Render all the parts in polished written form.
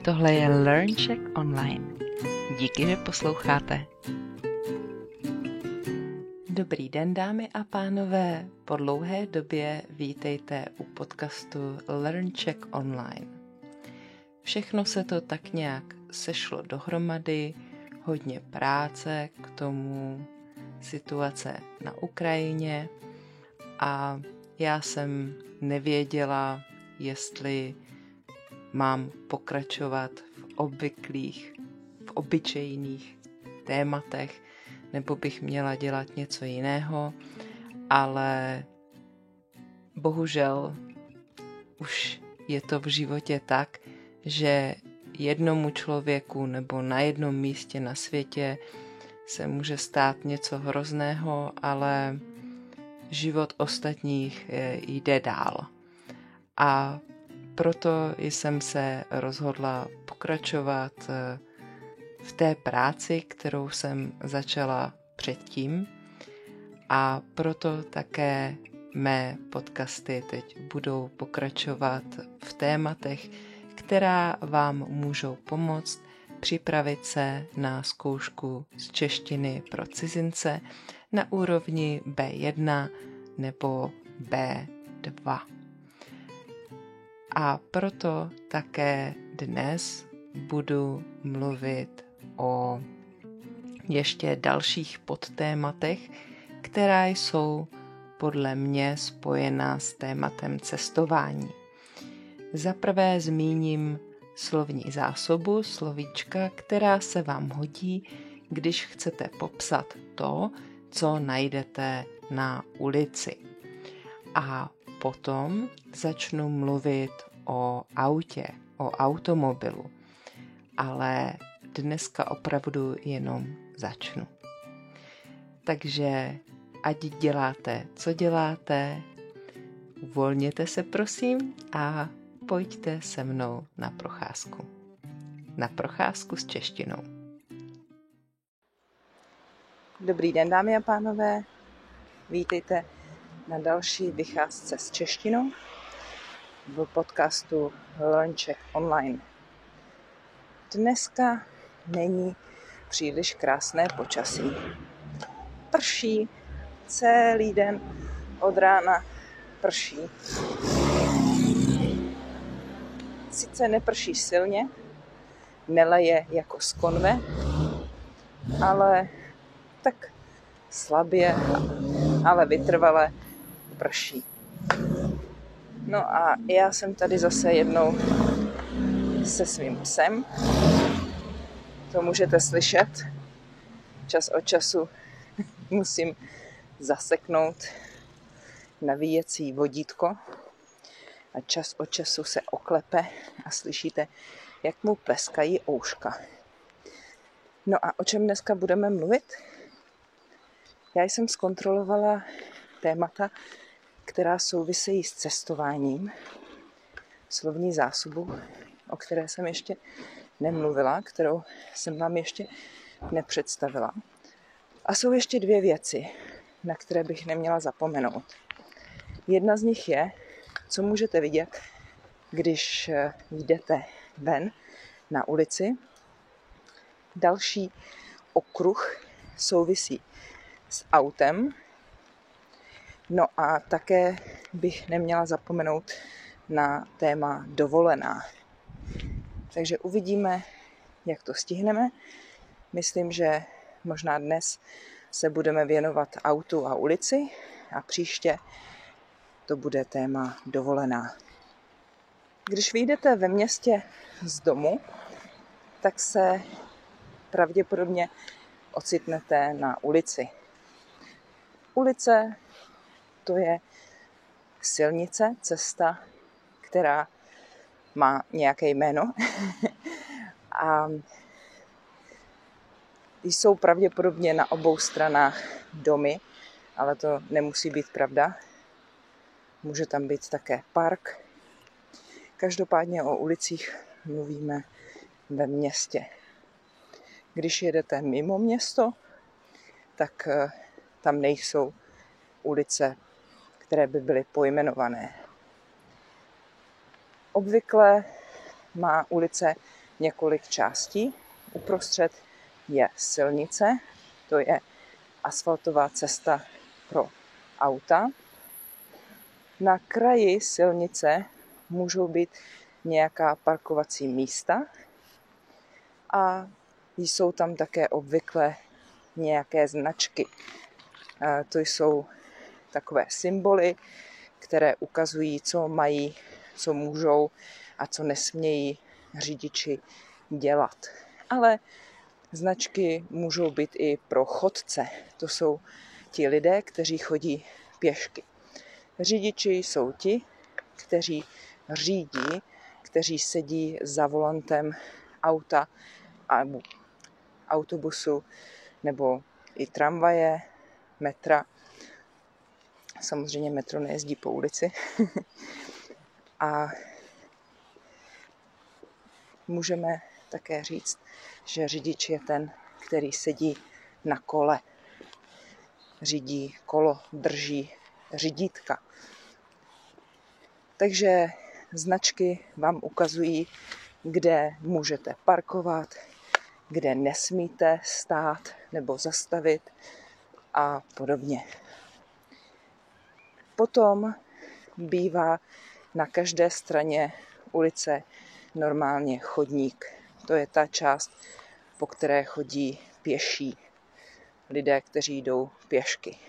Tohle je LearnCheck Online. Díky, že posloucháte. Dobrý den, dámy a pánové. Po dlouhé době vítejte u podcastu LearnCheck Online. Všechno se to tak nějak sešlo dohromady, hodně práce, k tomu situace na Ukrajině a já jsem nevěděla, jestli mám pokračovat v obyčejných tématech, nebo bych měla dělat něco jiného, ale bohužel už je to v životě tak, že jednomu člověku nebo na jednom místě na světě se může stát něco hrozného, ale život ostatních jde dál. A proto jsem se rozhodla pokračovat v té práci, kterou jsem začala předtím, a proto také mé podcasty teď budou pokračovat v tématech, která vám můžou pomoct připravit se na zkoušku z češtiny pro cizince na úrovni B1 nebo B2. A proto také dnes budu mluvit o ještě dalších podtématech, která jsou podle mě spojená s tématem cestování. Za prvé zmíním slovní zásobu, slovíčka, která se vám hodí, když chcete popsat to, co najdete na ulici. A potom začnu mluvit o autě, o automobilu, ale dneska opravdu jenom začnu. Takže ať děláte, co děláte, uvolněte se prosím a pojďte se mnou na procházku. Na procházku s češtinou. Dobrý den, dámy a pánové. Vítejte na další vycházce s češtinou v podcastu LearnCheck Online. Dneska není příliš krásné počasí. Prší celý den, od rána prší. Sice neprší silně, neleje jako z konve, ale tak slabě, ale vytrvale prší. No a já jsem tady zase jednou se svým psem. To můžete slyšet. Čas od času musím zaseknout navíjecí vodítko a čas od času se oklepe a slyšíte, jak mu pleskají ouška. No a o čem dneska budeme mluvit? Já jsem zkontrolovala témata, která souvisejí s cestováním, slovní zásobu, o které jsem ještě nemluvila, kterou jsem vám ještě nepředstavila. A jsou ještě dvě věci, na které bych neměla zapomenout. Jedna z nich je, co můžete vidět, když jdete ven na ulici. Další okruh souvisí s autem. No a také bych neměla zapomenout na téma dovolená. Takže uvidíme, jak to stihneme. Myslím, že možná dnes se budeme věnovat autu a ulici a příště to bude téma dovolená. Když vyjdete ve městě z domu, tak se pravděpodobně ocitnete na ulici. Ulice to je silnice, cesta, která má nějaké jméno a jsou pravděpodobně na obou stranách domy, ale to nemusí být pravda. Může tam být také park. Každopádně o ulicích mluvíme ve městě. Když jedete mimo město, tak tam nejsou ulice, které by byly pojmenované. Obvykle má ulice několik částí. Uprostřed je silnice, to je asfaltová cesta pro auta. Na kraji silnice můžou být nějaká parkovací místa a jsou tam také obvykle nějaké značky. To jsou takové symboly, které ukazují, co mají, co můžou a co nesmějí řidiči dělat. Ale značky můžou být i pro chodce. To jsou ti lidé, kteří chodí pěšky. Řidiči jsou ti, kteří řídí, kteří sedí za volantem auta nebo autobusu nebo i tramvaje, metra. Samozřejmě metro nejezdí po ulici. A můžeme také říct, že řidič je ten, který sedí na kole. Řídí kolo, drží řídítka. Takže značky vám ukazují, kde můžete parkovat, kde nesmíte stát nebo zastavit a podobně. Potom bývá na každé straně ulice normálně chodník. To je ta část, po které chodí pěší lidé, kteří jdou pěšky.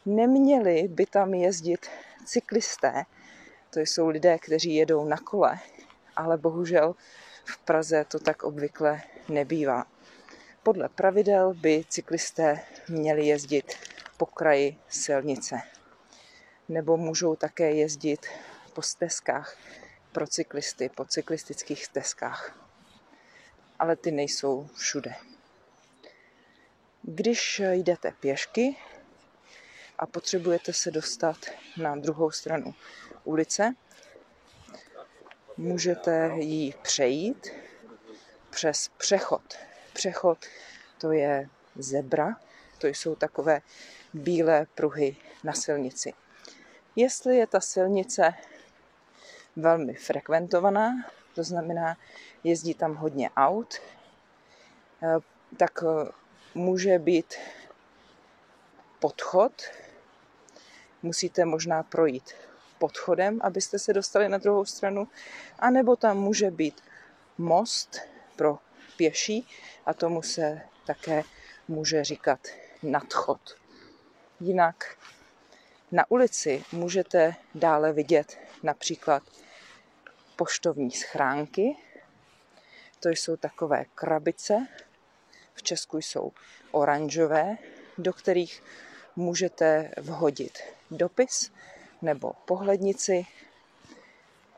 Neměli by tam jezdit cyklisté, to jsou lidé, kteří jedou na kole, ale bohužel v Praze to tak obvykle nebývá. Podle pravidel by cyklisté měli jezdit po kraji silnice. Nebo můžou také jezdit po stezkách pro cyklisty, po cyklistických stezkách. Ale ty nejsou všude. Když jdete pěšky a potřebujete se dostat na druhou stranu ulice, můžete ji přejít přes přechod. Přechod to je zebra, to jsou takové bílé pruhy na silnici. Jestli je ta silnice velmi frekventovaná, to znamená, jezdí tam hodně aut, tak může být podchod. Musíte možná projít podchodem, abyste se dostali na druhou stranu, anebo tam může být most pro pěší a tomu se také může říkat nadchod. Jinak na ulici můžete dále vidět například poštovní schránky. To jsou takové krabice, v Česku jsou oranžové, do kterých můžete vhodit dopis nebo pohlednici.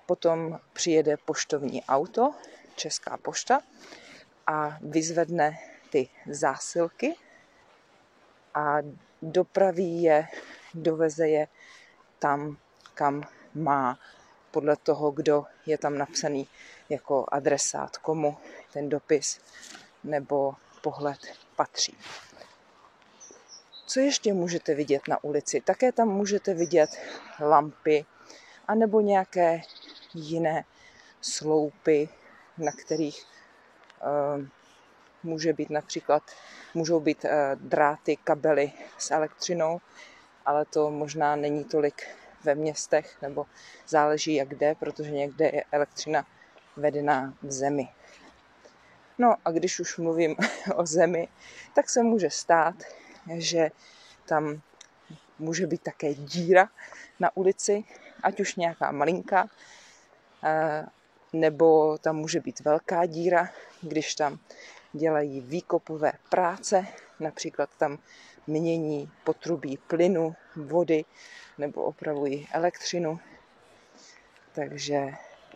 Potom přijede poštovní auto, Česká pošta, a vyzvedne ty zásilky a dopraví je, doveze je tam, kam má, podle toho, kdo je tam napsaný jako adresát, komu ten dopis nebo pohled patří. Co ještě můžete vidět na ulici? Také tam můžete vidět lampy anebo nějaké jiné sloupy, na kterých můžou být dráty, kabely s elektřinou, ale to možná není tolik ve městech, nebo záleží jak kde, protože někde je elektřina vedená v zemi. No a když už mluvím o zemi, tak se může stát, že tam může být také díra na ulici, ať už nějaká malinká, nebo tam může být velká díra, když tam dělají výkopové práce, například tam mění potrubí plynu, vody nebo opravují elektřinu. Takže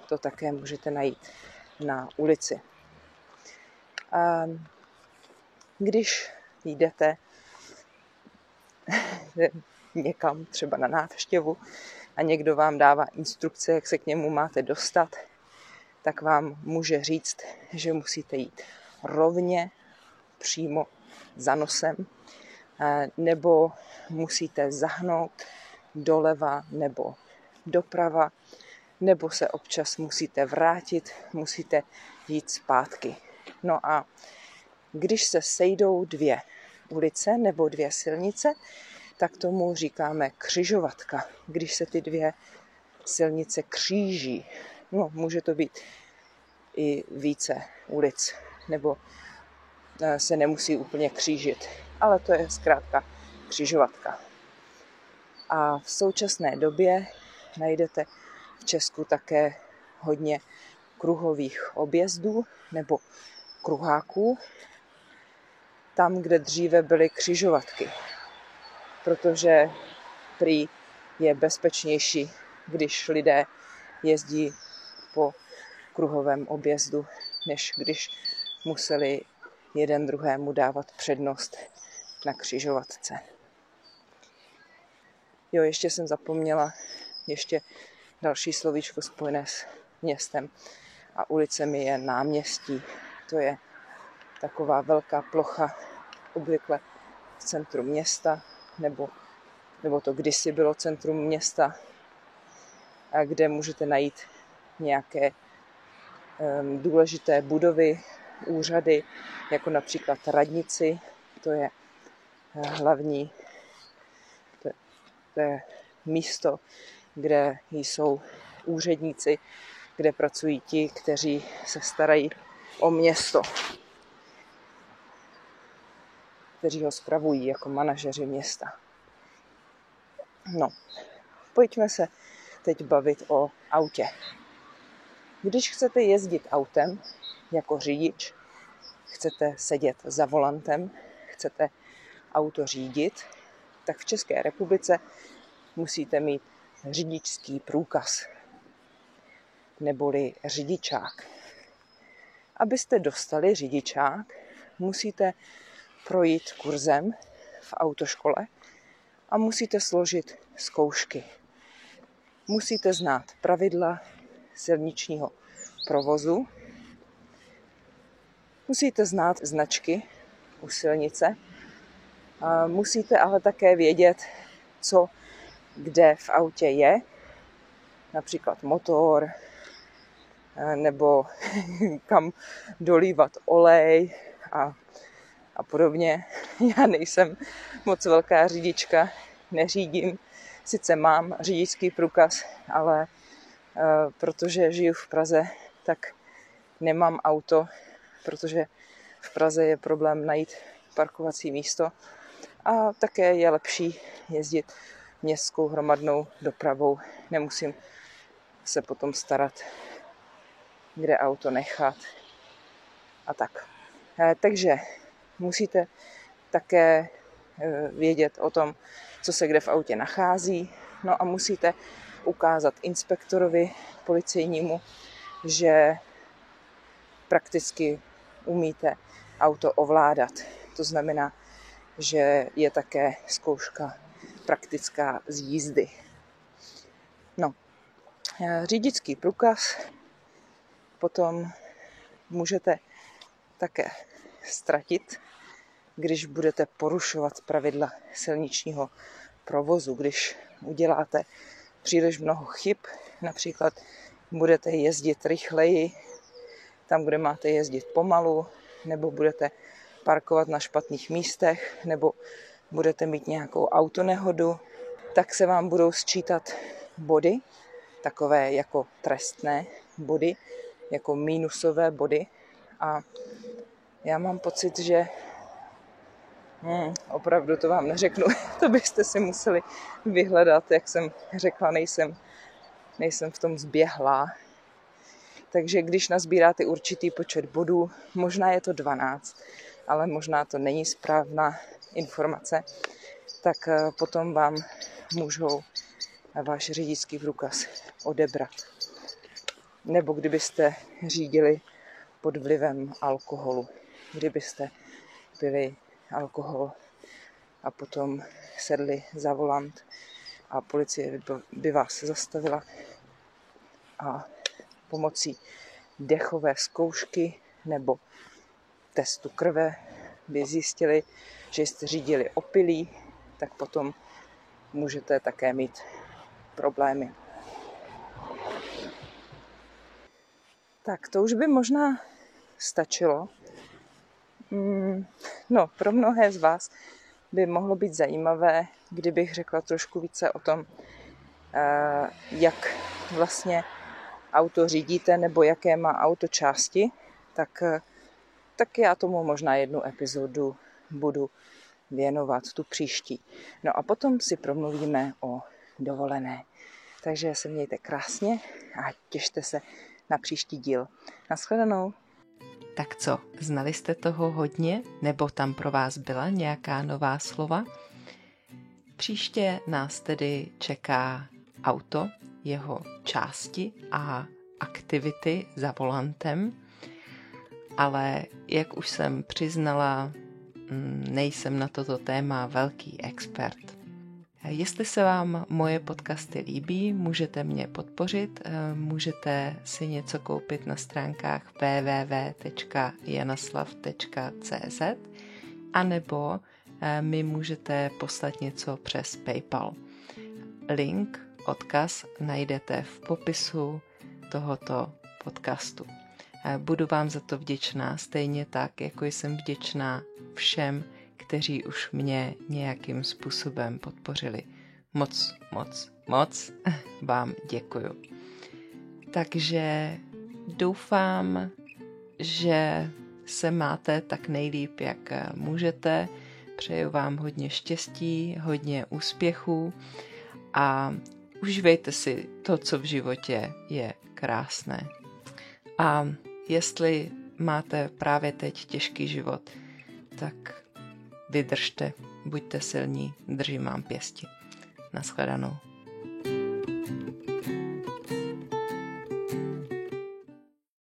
to také můžete najít na ulici. Když jdete někam, třeba na návštěvu, a někdo vám dává instrukce, jak se k němu máte dostat, tak vám může říct, že musíte jít rovně, přímo za nosem, nebo musíte zahnout doleva nebo doprava, nebo se občas musíte vrátit, musíte jít zpátky. No a když se sejdou dvě ulice nebo dvě silnice, tak tomu říkáme křižovatka, když se ty dvě silnice kříží. No, může to být i více ulic, nebo se nemusí úplně křížit, ale to je zkrátka křižovatka. A v současné době najdete v Česku také hodně kruhových objezdů nebo kruháků, tam, kde dříve byly křižovatky, protože prý je bezpečnější, když lidé jezdí po kruhovém objezdu, než když museli jeden druhému dávat přednost na křižovatce. Jo, ještě jsem zapomněla ještě další slovíčko spojené s městem a ulicemi je náměstí. To je taková velká plocha, obvykle v centru města, nebo to kdysi bylo centrum města, a kde můžete najít nějaké důležité budovy, úřady, jako například radnici, to je hlavní, to je místo, kde jsou úředníci, kde pracují ti, kteří se starají o město, kteří ho spravují jako manažeři města. No, pojďme se teď bavit o autě. Když chcete jezdit autem jako řidič, chcete sedět za volantem, chcete auto řídit, tak v České republice musíte mít řidičský průkaz, neboli řidičák. Abyste dostali řidičák, musíte projít kurzem v autoškole a musíte složit zkoušky. Musíte znát pravidla silničního provozu, musíte znát značky u silnice, a musíte ale také vědět, co kde v autě je, například motor, nebo kam dolívat olej a podobně. Já nejsem moc velká řidička, neřídím, sice mám řidičský průkaz, ale protože žiju v Praze, tak nemám auto, protože v Praze je problém najít parkovací místo a také je lepší jezdit městskou hromadnou dopravou. Nemusím se potom starat, kde auto nechat a tak. Takže musíte také vědět o tom, co se kde v autě nachází. No a musíte ukázat inspektorovi policejnímu, že prakticky umíte auto ovládat. To znamená, že je také zkouška praktická z jízdy. No, řidičský průkaz potom můžete také ztratit, když budete porušovat pravidla silničního provozu, když uděláte příliš mnoho chyb, například budete jezdit rychleji tam, kde máte jezdit pomalu, nebo budete parkovat na špatných místech, nebo budete mít nějakou autonehodu, tak se vám budou sčítat body, takové jako trestné body, jako mínusové body. A já mám pocit, že opravdu to vám neřeknu, to byste si museli vyhledat, jak jsem řekla, nejsem v tom zběhlá. Takže když nazbíráte určitý počet bodů, možná je to 12, ale možná to není správná informace, tak potom vám můžou váš řidičský průkaz odebrat. Nebo kdybyste řídili pod vlivem alkoholu, kdybyste pili alkohol a potom sedli za volant a policie by vás zastavila a pomocí dechové zkoušky nebo testu krve by zjistili, že jste řídili opilí, tak potom můžete také mít problémy. Tak to už by možná stačilo. No, pro mnohé z vás by mohlo být zajímavé, kdybych řekla trošku více o tom, jak vlastně auto řídíte nebo jaké má auto části, tak já tomu možná jednu epizodu budu věnovat, tu příští. No a potom si promluvíme o dovolené. Takže se mějte krásně a těšte se na příští díl. Naschledanou. Tak co, znali jste toho hodně? Nebo tam pro vás byla nějaká nová slova? Příště nás tedy čeká auto, jeho části a aktivity za volantem, ale jak už jsem přiznala, nejsem na toto téma velký expert. Jestli se vám moje podcasty líbí, můžete mě podpořit, můžete si něco koupit na stránkách www.janaslav.cz anebo mi můžete poslat něco přes PayPal. Link, odkaz najdete v popisu tohoto podcastu. Budu vám za to vděčná, stejně tak, jako jsem vděčná všem, kteří už mě nějakým způsobem podpořili. Moc vám děkuju. Takže doufám, že se máte tak nejlíp, jak můžete. Přeju vám hodně štěstí, hodně úspěchů a užívejte si to, co v životě je krásné. A jestli máte právě teď těžký život, tak vydržte, buďte silní, držím vám pěsti. Naschledanou.